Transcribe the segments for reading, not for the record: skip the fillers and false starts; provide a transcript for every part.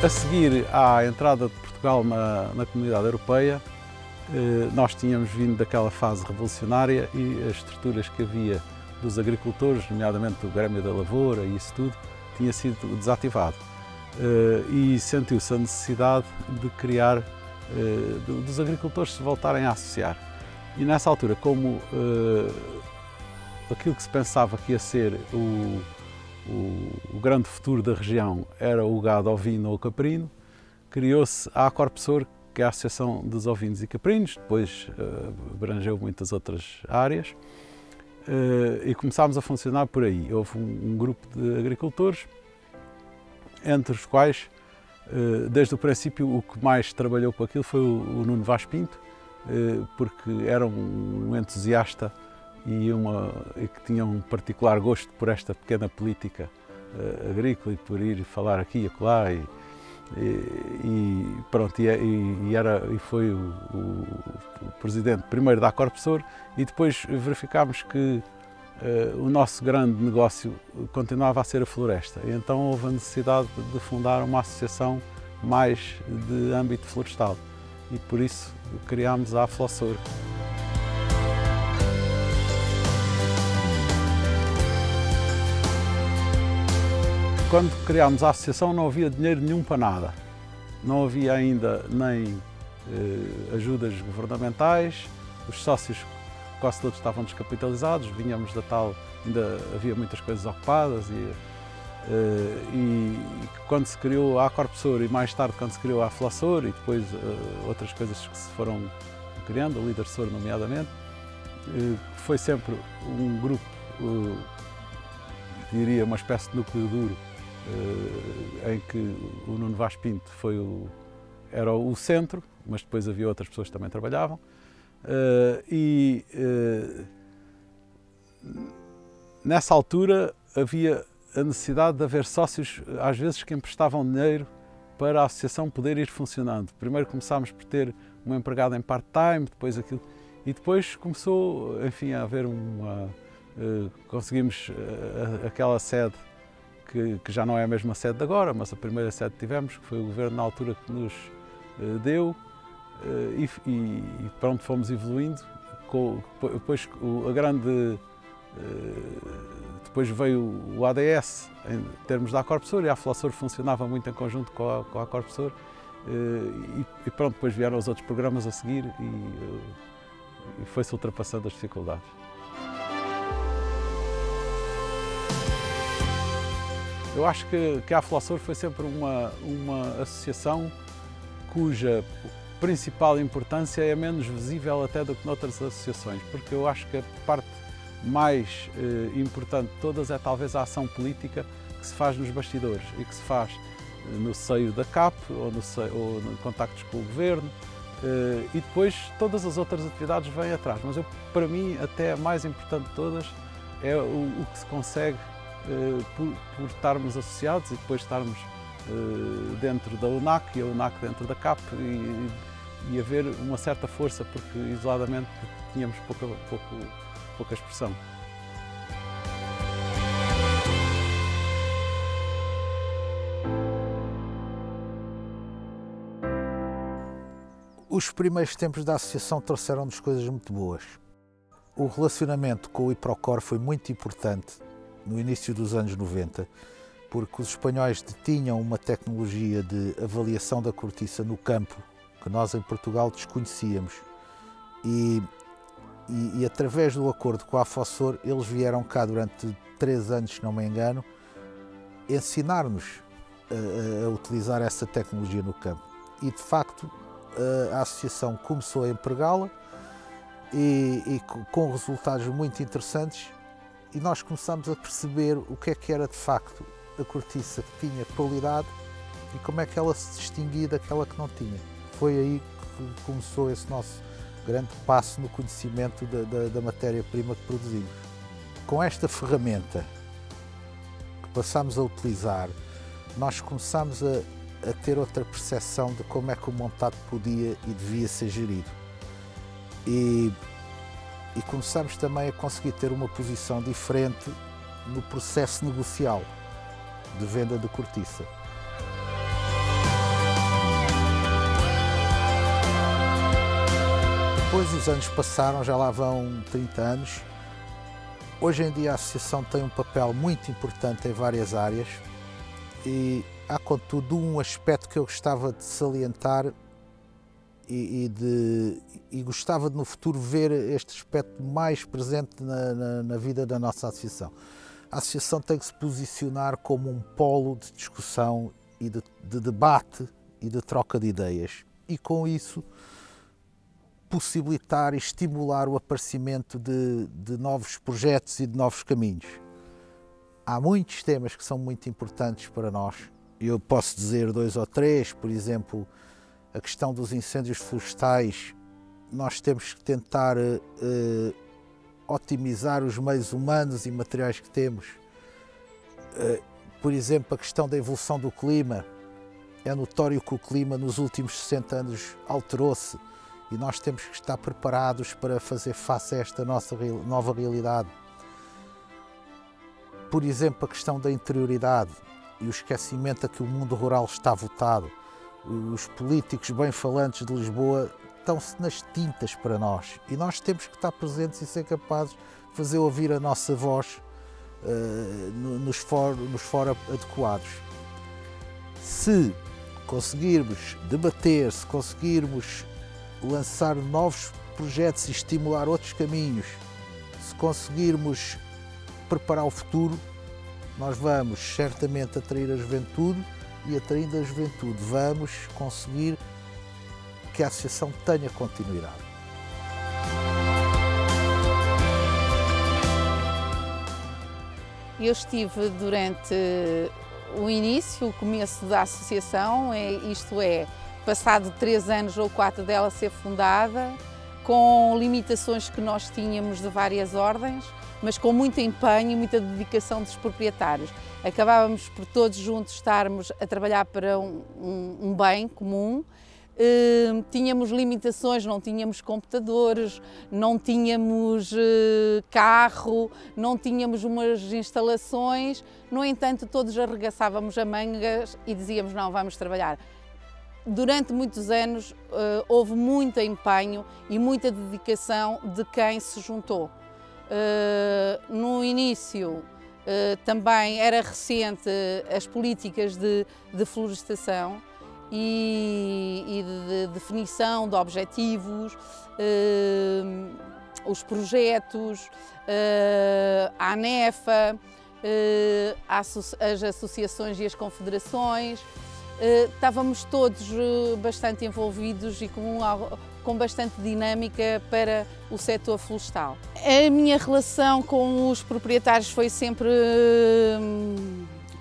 A seguir à entrada de Portugal na Comunidade Europeia, nós tínhamos vindo daquela fase revolucionária e as estruturas que havia dos agricultores, nomeadamente do Grêmio da Lavoura e isso tudo, tinha sido desativado. E sentiu-se a necessidade de criar, dos agricultores se voltarem a associar. E nessa altura, como aquilo que se pensava que ia ser o grande futuro da região era o gado ovino ou caprino, criou-se a Acorpesor, que é a Associação dos Ovinos e Caprinos, depois abrangeu muitas outras áreas, e começámos a funcionar por aí. Houve um grupo de agricultores, entre os quais, desde o princípio, o que mais trabalhou com aquilo foi o Nuno Vaz Pinto, porque era um entusiasta e que tinha um particular gosto por esta pequena política agrícola e por ir falar aqui e acolá e foi o presidente primeiro da Acorpesor e depois verificámos que o nosso grande negócio continuava a ser a floresta. E então houve a necessidade de fundar uma associação mais de âmbito florestal e por isso criámos a Aflossor. Quando criámos a associação não havia dinheiro nenhum para nada. Não havia ainda nem ajudas governamentais, os sócios quase todos estavam descapitalizados, vinhamos da tal, ainda havia muitas coisas ocupadas e quando se criou a Acorpesor e mais tarde quando se criou a Aflossor e depois outras coisas que se foram criando, a Lidersor nomeadamente, foi sempre um grupo, diria uma espécie de núcleo duro, em que o Nuno Vaz Pinto era o centro, mas depois havia outras pessoas que também trabalhavam. Nessa altura havia a necessidade de haver sócios, às vezes, que emprestavam dinheiro para a associação poder ir funcionando. Primeiro começámos por ter um empregado em part-time, depois aquilo, e depois começou, enfim, a haver conseguimos aquela sede que já não é a mesma sede de agora, mas a primeira sede que tivemos, que foi o governo na altura que nos deu, e pronto, fomos evoluindo. Depois depois veio o ADS em termos da Acorpesor e a Aflossor funcionava muito em conjunto com a Acorpesor, e pronto, depois vieram os outros programas a seguir e foi-se ultrapassando as dificuldades. Eu acho que a Aflossor foi sempre uma associação cuja principal importância é menos visível até do que noutras associações, porque eu acho que a parte mais importante de todas é talvez a ação política que se faz nos bastidores e que se faz no seio da CAP ou no contactos com o Governo, e depois todas as outras atividades vêm atrás. Mas para mim, até a mais importante de todas é o que se consegue por estarmos associados e depois estarmos dentro da UNAC e a UNAC dentro da CAP e haver uma certa força, porque isoladamente tínhamos pouca expressão. Os primeiros tempos da associação trouxeram-nos coisas muito boas. O relacionamento com o Iprocor foi muito importante no início dos anos 90, porque os espanhóis detinham uma tecnologia de avaliação da cortiça no campo que nós em Portugal desconhecíamos. E através do acordo com a Afosor, eles vieram cá durante 3 anos, se não me engano, ensinar-nos a utilizar essa tecnologia no campo. E de facto a associação começou a empregá-la e com resultados muito interessantes, e nós começamos a perceber o que era de facto a cortiça que tinha qualidade e como é que ela se distinguia daquela que não tinha. Foi aí que começou esse nosso grande passo no conhecimento da matéria-prima que produzimos. Com esta ferramenta que passamos a utilizar, nós começamos a ter outra percepção de como é que o montado podia e devia ser gerido. E começamos também a conseguir ter uma posição diferente no processo negocial de venda de cortiça. Depois os anos passaram, já lá vão 30 anos. Hoje em dia a associação tem um papel muito importante em várias áreas e há, contudo, um aspecto que eu gostava de salientar e gostava de no futuro ver este aspecto mais presente na vida da nossa associação. A associação tem que se posicionar como um polo de discussão e de debate e de troca de ideias, e com isso possibilitar e estimular o aparecimento de novos projetos e de novos caminhos. Há muitos temas que são muito importantes para nós. Eu posso dizer 2 ou 3, por exemplo, a questão dos incêndios florestais. Nós temos que tentar otimizar os meios humanos e materiais que temos. Por exemplo, a questão da evolução do clima. É notório que o clima nos últimos 60 anos alterou-se e nós temos que estar preparados para fazer face a esta nossa nova realidade. Por exemplo, a questão da interioridade e o esquecimento a que o mundo rural está votado. Os políticos bem-falantes de Lisboa estão-se nas tintas para nós e nós temos que estar presentes e ser capazes de fazer ouvir a nossa voz nos fóruns adequados. Se conseguirmos debater, se conseguirmos lançar novos projetos e estimular outros caminhos, se conseguirmos preparar o futuro, nós vamos certamente atrair a juventude e, atraindo a juventude, vamos conseguir que a associação tenha continuidade. Eu estive durante o início, o começo da associação, isto é, passado 3 anos ou 4 dela ser fundada, com limitações que nós tínhamos de várias ordens, mas com muito empenho e muita dedicação dos proprietários. Acabávamos por todos juntos estarmos a trabalhar para um bem comum. Tínhamos limitações, não tínhamos computadores, não tínhamos carro, não tínhamos umas instalações. No entanto, todos arregaçávamos a mangas e dizíamos: não, vamos trabalhar. Durante muitos anos houve muito empenho e muita dedicação de quem se juntou. No início também era recente as políticas de florestação e de definição de objetivos, os projetos, a ANEFA, as associações e as confederações. Estávamos todos bastante envolvidos e com bastante dinâmica para o setor florestal. A minha relação com os proprietários foi sempre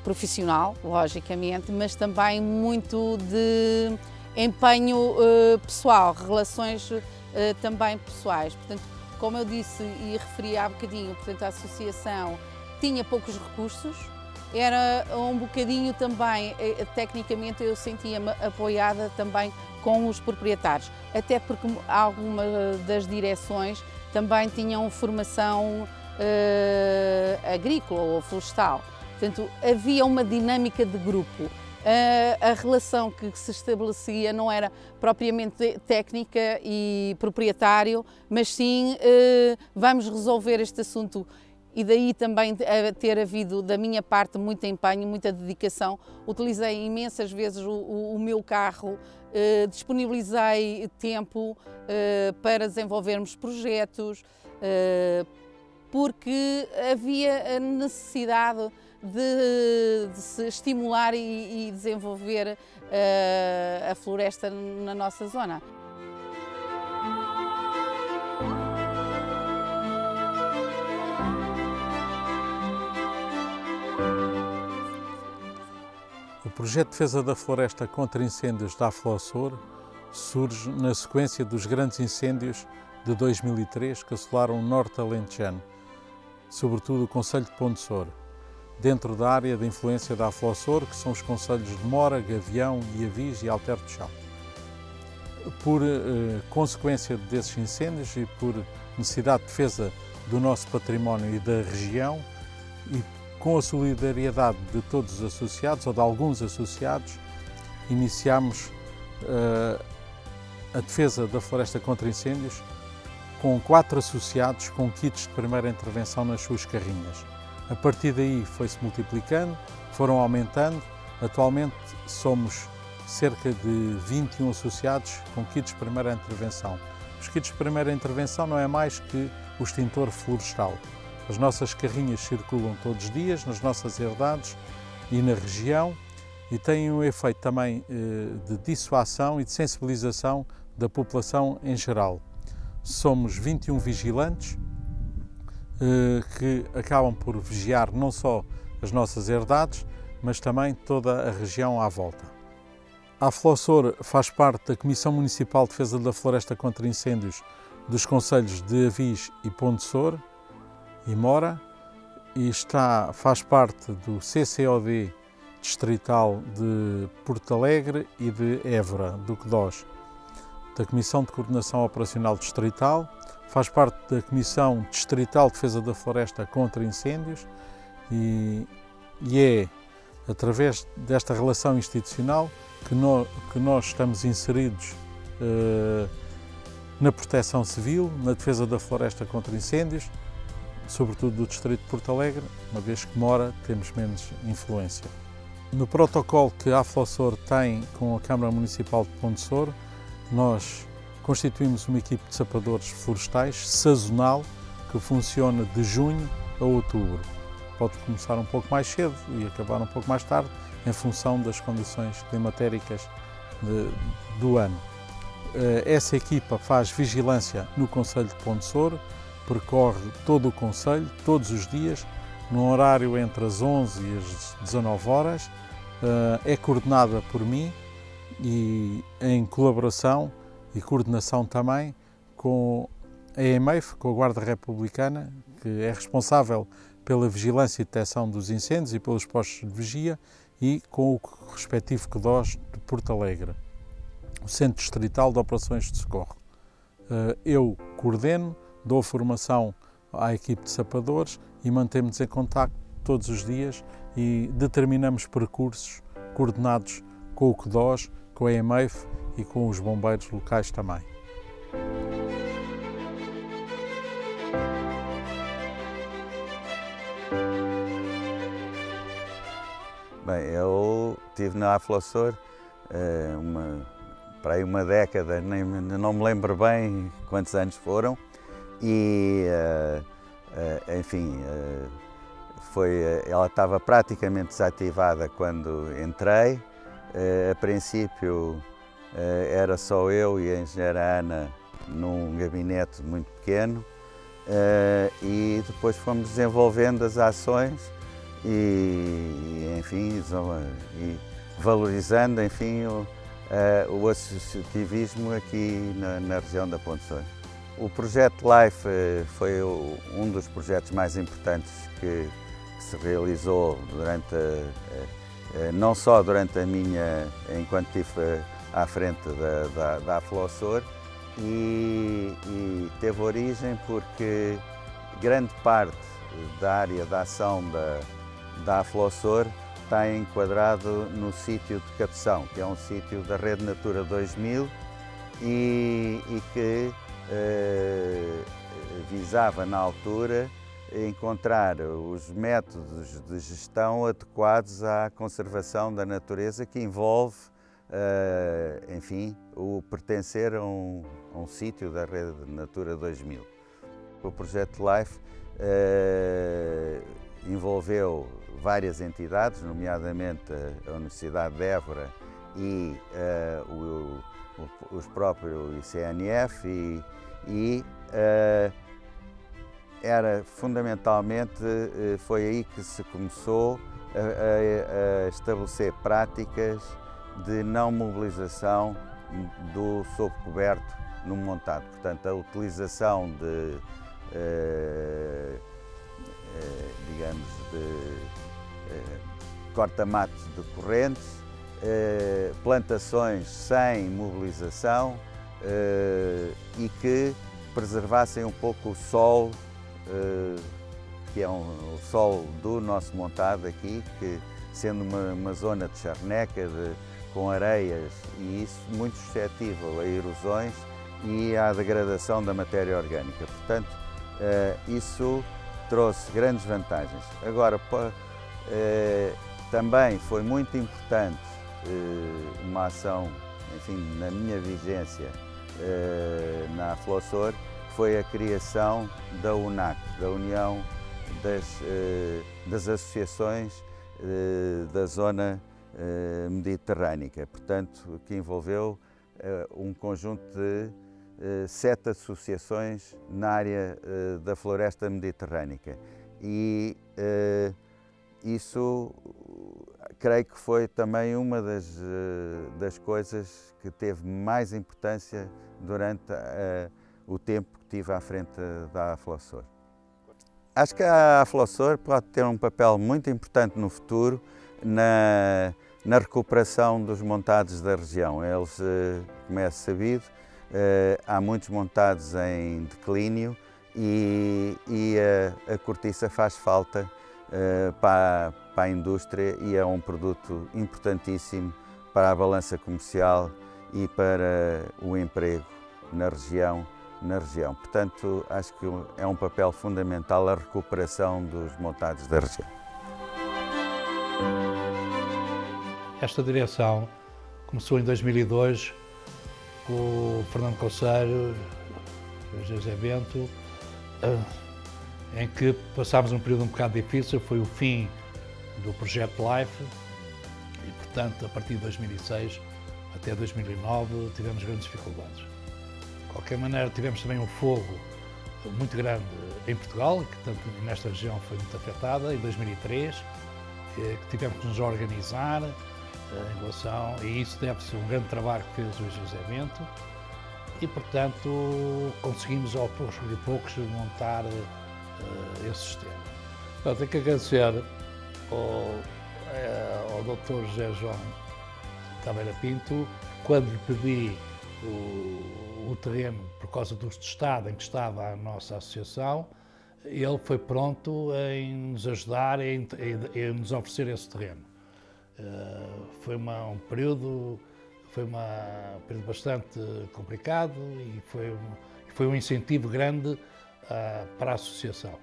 profissional, logicamente, mas também muito de empenho pessoal, relações também pessoais. Portanto, como eu disse e referi há bocadinho, portanto, a associação tinha poucos recursos. Era um bocadinho também, tecnicamente eu sentia-me apoiada também com os proprietários, até porque algumas das direções também tinham formação agrícola ou florestal. Portanto, havia uma dinâmica de grupo. A relação que se estabelecia não era propriamente técnica e proprietário, mas sim vamos resolver este assunto. E daí também ter havido da minha parte muito empenho, muita dedicação. Utilizei imensas vezes o meu carro, disponibilizei tempo para desenvolvermos projetos, porque havia a necessidade de se estimular e desenvolver a floresta na nossa zona. O projeto de defesa da floresta contra incêndios da Aflossor surge na sequência dos grandes incêndios de 2003 que assolaram o norte alentejano, sobretudo o concelho de Pontessor, dentro da área de influência da Aflossor, que são os concelhos de Mora, Gavião, Iavis e Alter do Chão. Por consequência desses incêndios e por necessidade de defesa do nosso património e da região, e com a solidariedade de todos os associados, ou de alguns associados, iniciámos a defesa da floresta contra incêndios com 4 associados com kits de primeira intervenção nas suas carrinhas. A partir daí foi-se multiplicando, foram aumentando. Atualmente somos cerca de 21 associados com kits de primeira intervenção. Os kits de primeira intervenção não é mais que o extintor florestal. As nossas carrinhas circulam todos os dias nas nossas herdades e na região e têm um efeito também de dissuasão e de sensibilização da população em geral. Somos 21 vigilantes que acabam por vigiar não só as nossas herdades, mas também toda a região à volta. A Aflossor faz parte da Comissão Municipal de Defesa da Floresta contra Incêndios dos concelhos de Avis e Pontessor e Mora e faz parte do CCOD distrital de Porto Alegre e de Évora, do CDOS, da Comissão de Coordenação Operacional Distrital, faz parte da Comissão Distrital de Defesa da Floresta contra Incêndios e é através desta relação institucional que nós estamos inseridos na proteção civil, na defesa da floresta contra incêndios, sobretudo do distrito de Porto Alegre, uma vez que Mora temos menos influência. No protocolo que a Aflossor tem com a Câmara Municipal de Pontessor, nós constituímos uma equipe de sapadores florestais sazonal que funciona de junho a outubro. Pode começar um pouco mais cedo e acabar um pouco mais tarde, em função das condições climatéricas do ano. Essa equipa faz vigilância no concelho de Pontessor, percorre todo o concelho, todos os dias, num horário entre as 11 e as 19 horas, é coordenada por mim e em colaboração e coordenação também com a EMEIF, com a Guarda Republicana, que é responsável pela vigilância e detecção dos incêndios e pelos postos de vigia, e com o respectivo CDOS de Porto Alegre, o Centro Distrital de Operações de Socorro. Eu coordeno, dou formação à equipe de sapadores e mantemos em contacto todos os dias e determinamos percursos coordenados com o CDOS, com a EMEIF e com os bombeiros locais também. Bem, eu estive na Aflossor para aí uma década, não me lembro bem quantos anos foram, e enfim, ela estava praticamente desativada quando entrei. A princípio era só eu e a engenheira Ana num gabinete muito pequeno, e depois fomos desenvolvendo as ações e enfim, e valorizando, enfim, o associativismo aqui na região da Pontessor. O projeto LIFE foi um dos projetos mais importantes que se realizou durante, não só durante a minha, enquanto estive à frente da Aflossor, e teve origem porque grande parte da área de ação da Aflossor está enquadrado no sítio de Cabeção, que é um sítio da Rede Natura 2000 e que visava na altura encontrar os métodos de gestão adequados à conservação da natureza, que envolve, enfim, o pertencer a um sítio da Rede Natura 2000. O projeto LIFE envolveu várias entidades, nomeadamente a Universidade de Évora e os próprios ICNF era fundamentalmente, foi aí que se começou a estabelecer práticas de não mobilização do sob coberto no montado. Portanto, a utilização de, digamos, de corta-matos de correntes, plantações sem mobilização e que preservassem um pouco o solo, que é o solo do nosso montado aqui, que sendo uma zona de charneca, com areias, e isso muito suscetível a erosões e à degradação da matéria orgânica. Portanto, isso trouxe grandes vantagens. Agora, também foi muito importante uma ação, enfim, na minha vigência na Aflossor, foi a criação da UNAC, da União das Associações da Zona Mediterrânica, portanto, que envolveu um conjunto de 7 associações na área da floresta mediterrânica. E isso, creio que foi também uma das coisas que teve mais importância durante o tempo que tive à frente da Aflossor. Acho que a Aflossor pode ter um papel muito importante no futuro na recuperação dos montados da região. Eles, como é sabido, há muitos montados em declínio e a cortiça faz falta para a indústria e é um produto importantíssimo para a balança comercial e para o emprego na região. Portanto, acho que é um papel fundamental a recuperação dos montados da região. Esta direção começou em 2002 com o Fernando Conceiro, o José Bento, em que passámos um período um bocado difícil, foi o fim do projeto LIFE e, portanto, a partir de 2006 até 2009 tivemos grandes dificuldades. De qualquer maneira, tivemos também um fogo muito grande em Portugal, que tanto nesta região foi muito afetada, em 2003, que tivemos que nos organizar em relação, e isso deve-se a um grande trabalho que fez o José Bento, e, portanto, conseguimos aos poucos montar esse sistema. Então, tenho que agradecer ao Dr. José João Taveira Pinto, quando lhe pedi o terreno por causa do estado em que estava a nossa associação, ele foi pronto em nos ajudar e em nos oferecer esse terreno. Foi um período bastante complicado e foi um incentivo grande para a associação.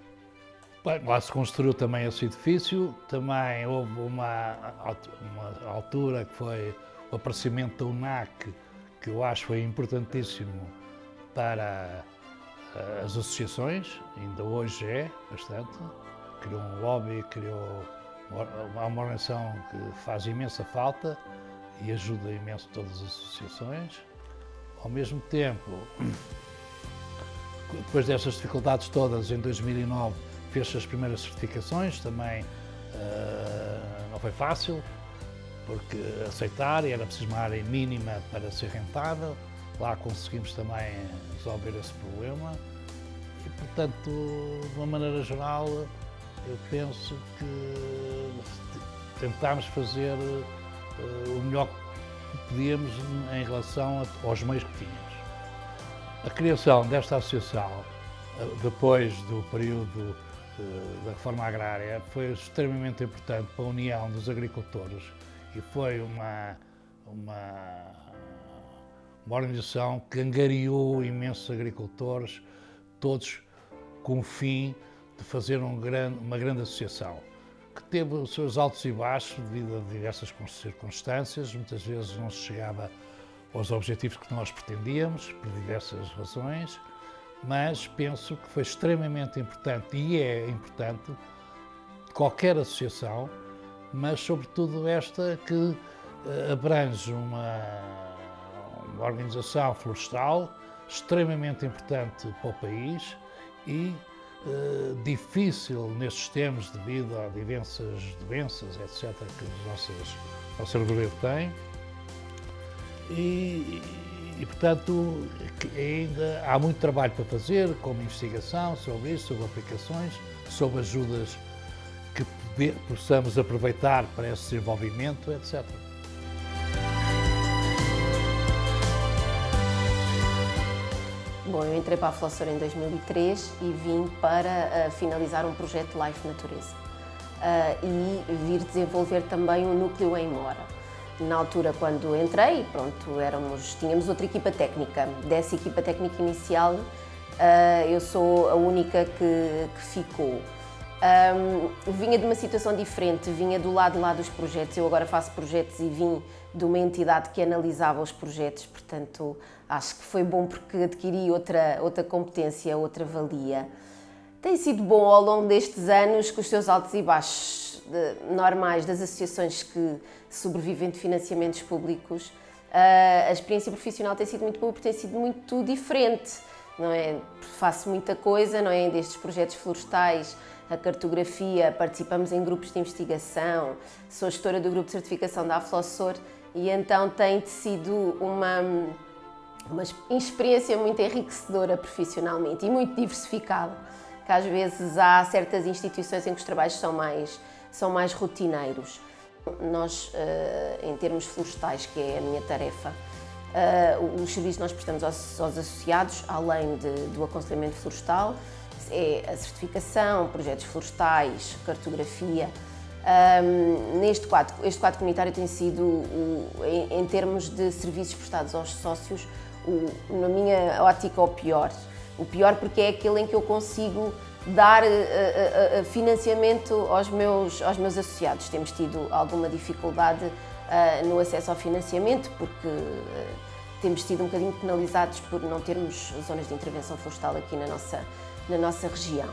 Bem, lá se construiu também esse edifício, também houve uma altura que foi o aparecimento da UNAC, que eu acho foi importantíssimo para as associações, ainda hoje é bastante, criou um lobby, criou uma organização que faz imensa falta e ajuda imenso todas as associações. Ao mesmo tempo, depois destas dificuldades todas, em 2009 fez-se as primeiras certificações, também não foi fácil, porque aceitar, era preciso uma área mínima para ser rentável. Lá conseguimos também resolver esse problema e, portanto, de uma maneira geral, eu penso que tentámos fazer o melhor que podíamos em relação aos meios que tínhamos. A criação desta associação, depois do período da reforma agrária foi extremamente importante para a união dos agricultores e foi uma organização que angariou imensos agricultores, todos com o fim de fazer uma grande associação, que teve os seus altos e baixos devido a diversas circunstâncias, muitas vezes não se chegava aos objetivos que nós pretendíamos, por diversas razões, mas penso que foi extremamente importante e é importante qualquer associação, mas sobretudo esta que abrange uma organização florestal extremamente importante para o país e difícil nestes tempos devido a diversas doenças, etc., que a nossa agricultura tem. E, portanto, ainda há muito trabalho para fazer, como investigação sobre isso, sobre aplicações, sobre ajudas que possamos aproveitar para esse desenvolvimento, etc. Bom, eu entrei para a Flossor em 2003 e vim para finalizar um projeto Life Natureza e vir desenvolver também um núcleo em Mora. Na altura, quando entrei, pronto, tínhamos outra equipa técnica. Dessa equipa técnica inicial, eu sou a única que ficou. Vinha de uma situação diferente, vinha do lado lá dos projetos. Eu agora faço projetos e vim de uma entidade que analisava os projetos, portanto, acho que foi bom porque adquiri outra competência, outra valia. Tem sido bom ao longo destes anos, com os seus altos e baixos normais das associações que sobrevivem de financiamentos públicos. A experiência profissional tem sido muito boa porque tem sido muito diferente, não é? Faço muita coisa, não é? Destes projetos florestais, a cartografia, participamos em grupos de investigação, sou gestora do grupo de certificação da Aflossor e então tem sido uma experiência muito enriquecedora profissionalmente e muito diversificada, que às vezes há certas instituições em que os trabalhos são mais rotineiros. Nós, em termos florestais, que é a minha tarefa, os serviços que nós prestamos aos associados, além do aconselhamento florestal, é a certificação, projetos florestais, cartografia. Este quadro comunitário tem sido, em termos de serviços prestados aos sócios, na minha ótica, o pior. O pior porque é aquele em que eu consigo dar financiamento aos meus associados. Temos tido alguma dificuldade no acesso ao financiamento porque temos sido um bocadinho penalizados por não termos zonas de intervenção florestal aqui na nossa região.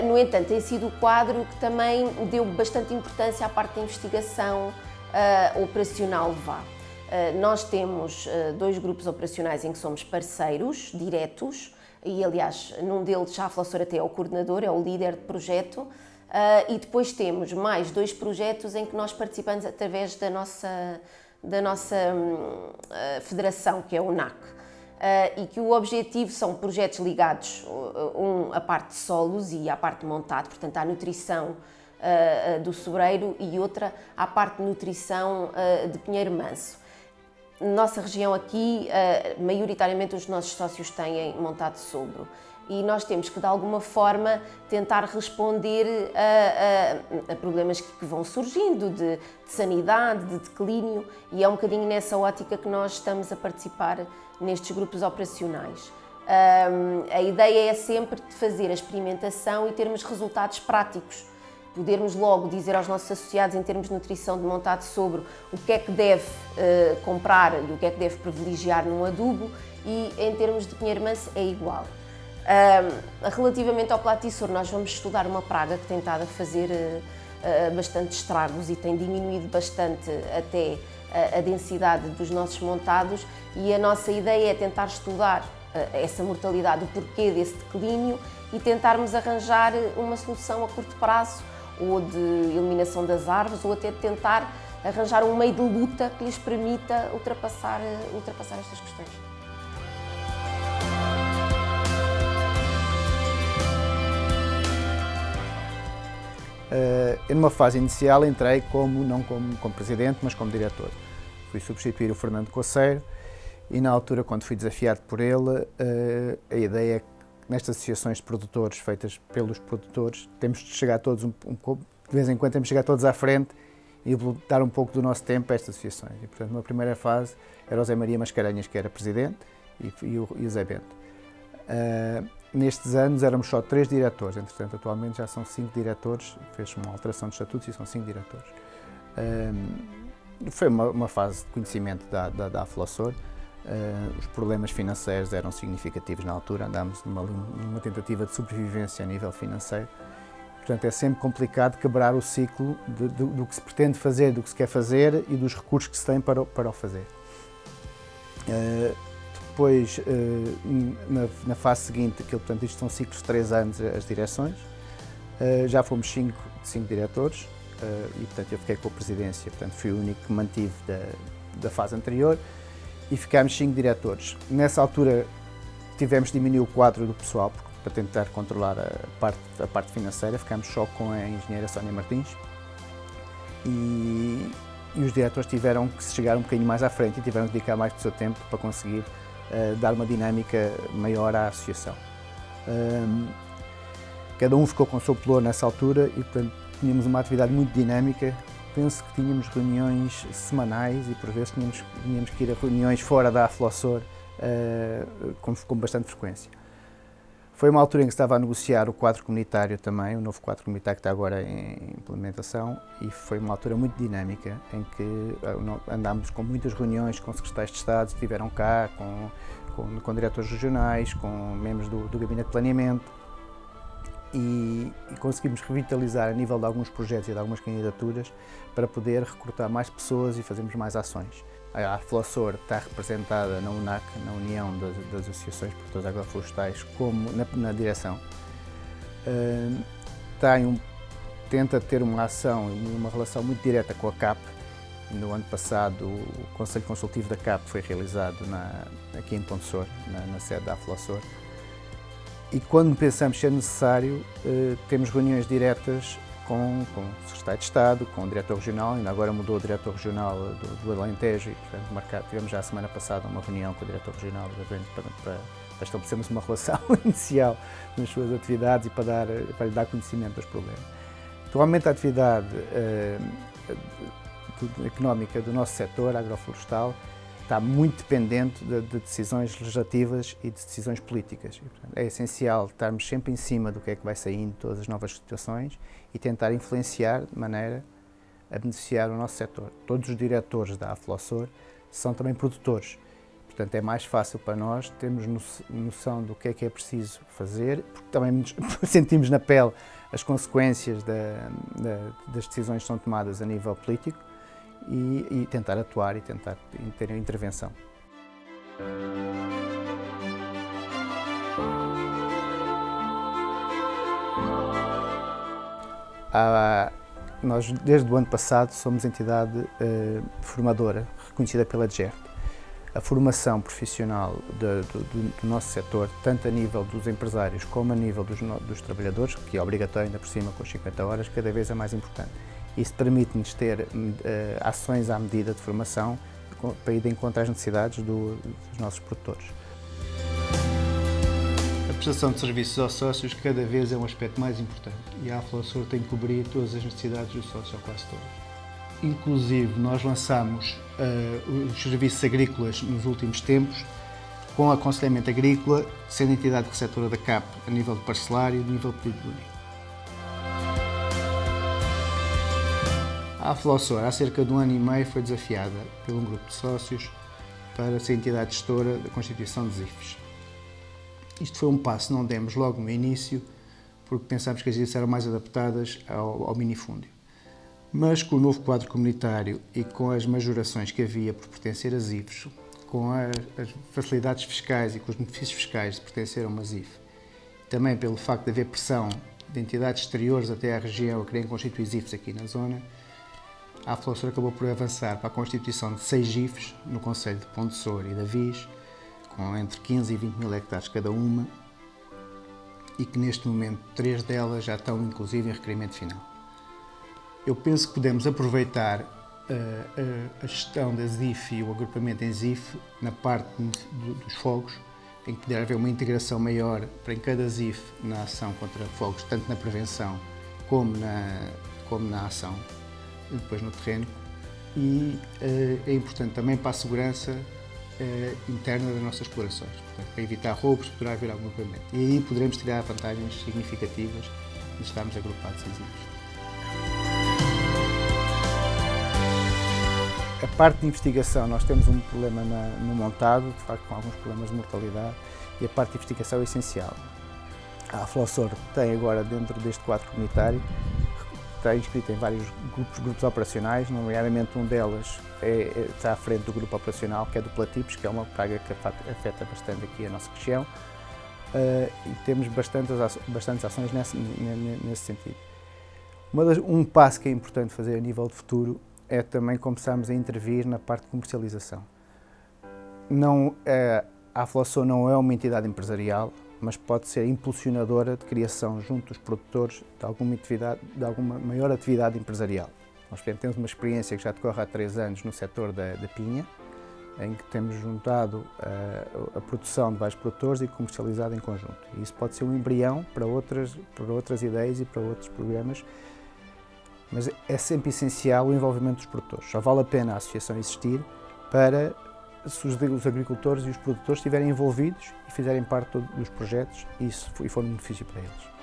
No entanto, tem sido o quadro que também deu bastante importância à parte da investigação operacional vá. Nós temos 2 grupos operacionais em que somos parceiros diretos e, aliás, num deles já a Flossor até é o coordenador, é o líder de projeto, e depois temos mais 2 projetos em que nós participamos através da nossa federação, que é o NAC. E que o objetivo são projetos ligados à parte de solos e à parte de montado, portanto à nutrição do sobreiro e outra à parte de nutrição de Pinheiro Manso. Na nossa região aqui, maioritariamente os nossos sócios têm montado sobro e nós temos que de alguma forma tentar responder a problemas que vão surgindo de sanidade, de declínio e é um bocadinho nessa ótica que nós estamos a participar nestes grupos operacionais. A ideia é sempre de fazer a experimentação e termos resultados práticos. Podermos logo dizer aos nossos associados, em termos de nutrição de montado sobre o que é que deve comprar e o que é que deve privilegiar num adubo e em termos de Pinheiro Manso é igual. Relativamente ao platíssoro, nós vamos estudar uma praga que tem estado a fazer bastante estragos e tem diminuído bastante até a densidade dos nossos montados e a nossa ideia é tentar estudar essa mortalidade, o porquê desse declínio e tentarmos arranjar uma solução a curto prazo ou de eliminação das árvores ou até de tentar arranjar um meio de luta que lhes permita ultrapassar estas questões. Eu numa fase inicial entrei não como presidente, mas como diretor. Fui substituir o Fernando Coceiro e na altura, quando fui desafiado por ele, a ideia nestas associações de produtores feitas pelos produtores, temos de chegar todos de vez em quando temos de chegar todos à frente e dar um pouco do nosso tempo a estas associações. E, portanto, numa primeira fase era o Zé Maria Mascarenhas, que era presidente, e o Zé Bento. Nestes anos éramos só 3 diretores, entretanto atualmente já são 5 diretores, fez uma alteração de estatutos e são 5 diretores. Foi uma fase de conhecimento da Aflossor. Os problemas financeiros eram significativos na altura, andámos numa tentativa de sobrevivência a nível financeiro. Portanto, é sempre complicado quebrar o ciclo do que se pretende fazer, do que se quer fazer e dos recursos que se tem para o fazer. Depois, na fase seguinte, portanto, isto são ciclos de 3 anos as direções, já fomos 5 diretores e, portanto, eu fiquei com a presidência, portanto, fui o único que mantive da fase anterior e ficámos 5 diretores. Nessa altura tivemos de diminuir o quadro do pessoal para tentar controlar a parte financeira, ficámos só com a engenheira Sónia Martins e os diretores tiveram que chegar um bocadinho mais à frente e tiveram que dedicar mais do seu tempo para conseguir dar uma dinâmica maior à associação. Cada um ficou com o seu pelour nessa altura e, portanto, tínhamos uma atividade muito dinâmica. Penso que tínhamos reuniões semanais e, por vezes, tínhamos que ir a reuniões fora da Aflossor com bastante frequência. Foi uma altura em que se estava a negociar o quadro comunitário também, o novo quadro comunitário que está agora em implementação, e foi uma altura muito dinâmica, em que andámos com muitas reuniões com secretários de Estado, que estiveram cá, com diretores regionais, com membros do Gabinete de Planeamento, e conseguimos revitalizar a nível de alguns projetos e de algumas candidaturas para poder recrutar mais pessoas e fazermos mais ações. A Aflossor está representada na UNAC, na União das Associações Produtoras Agroflorestais, como na direção. Tenta ter uma ação e uma relação muito direta com a CAP. No ano passado, o Conselho Consultivo da CAP foi realizado aqui em Pontessor, na sede da Aflossor. E quando pensamos ser necessário, temos reuniões diretas com o Secretário de Estado, com o Diretor Regional, ainda agora mudou o Diretor Regional do Alentejo e, portanto, tivemos já a semana passada uma reunião com o Diretor Regional para estabelecermos uma relação inicial nas suas atividades e para lhe dar conhecimento dos problemas. Atualmente a atividade económica do nosso setor agroflorestal está muito dependente de decisões legislativas e de decisões políticas. E, portanto, é essencial estarmos sempre em cima do que é que vai saindo, todas as novas situações, e tentar influenciar de maneira a beneficiar o nosso setor. Todos os diretores da Aflossor são também produtores. Portanto, é mais fácil para nós termos noção do que é preciso fazer, porque também sentimos na pele as consequências das decisões que são tomadas a nível político, e tentar atuar e tentar ter intervenção. Nós, desde o ano passado, somos entidade formadora, reconhecida pela DGERT. A formação profissional do nosso setor, tanto a nível dos empresários como a nível dos trabalhadores, que é obrigatório ainda por cima com 50 horas, cada vez é mais importante. Isso permite-nos ter ações à medida de formação para ir de encontro às necessidades dos nossos produtores. A prestação de serviços aos sócios cada vez é um aspecto mais importante e a Aflossor tem que cobrir todas as necessidades dos sócios, ou quase todas. Inclusive, nós lançamos os serviços agrícolas nos últimos tempos, com aconselhamento agrícola, sendo entidade receptora da CAP a nível de parcelário e a nível de pedido único. A Aflossor, há cerca de 1 ano e meio, foi desafiada por um grupo de sócios para ser entidade gestora da constituição de IFES. Isto foi um passo que não demos logo no início, porque pensámos que as IFES eram mais adaptadas ao minifúndio. Mas com o novo quadro comunitário e com as majorações que havia por pertencer às IFES, com as facilidades fiscais e com os benefícios fiscais de pertencer a uma IF, também pelo facto de haver pressão de entidades exteriores até à região a quererem constituir IFES aqui na zona, a Aflossor acabou por avançar para a constituição de 6 IFES no concelho de Pontessor e de Avis, com entre 15 e 20 mil hectares cada uma, e que neste momento 3 delas já estão inclusive em requerimento final. Eu penso que podemos aproveitar a gestão da ZIF e o agrupamento em ZIF na parte dos fogos, em que deve haver uma integração maior para em cada ZIF na ação contra fogos, tanto na prevenção como na ação, e depois no terreno. E é importante também para a segurança interna das nossas explorações, portanto, para evitar roubos, poderá haver algum agrupamento. E aí poderemos tirar vantagens significativas de estarmos agrupados em ZIFs. A parte de investigação, nós temos um problema no montado, de facto com alguns problemas de mortalidade, e a parte de investigação é essencial. A Aflossor tem agora, dentro deste quadro comunitário, está inscrita em vários grupos operacionais, nomeadamente um delas está à frente do grupo operacional, que é do Platípes, que é uma praga que afeta bastante aqui a nossa região, e temos bastantes ações nesse sentido. Um passo que é importante fazer a nível de futuro é também começarmos a intervir na parte de comercialização. A Aflossor não é uma entidade empresarial, mas pode ser impulsionadora de criação junto dos produtores de alguma maior atividade empresarial. Nós temos uma experiência que já decorre há 3 anos no setor da pinha, em que temos juntado a produção de vários produtores e comercializado em conjunto. E isso pode ser um embrião para outras ideias e para outros programas, mas é sempre essencial o envolvimento dos produtores. Só vale a pena a associação existir para se os agricultores e os produtores estiverem envolvidos e fizerem parte dos projetos e for um benefício para eles.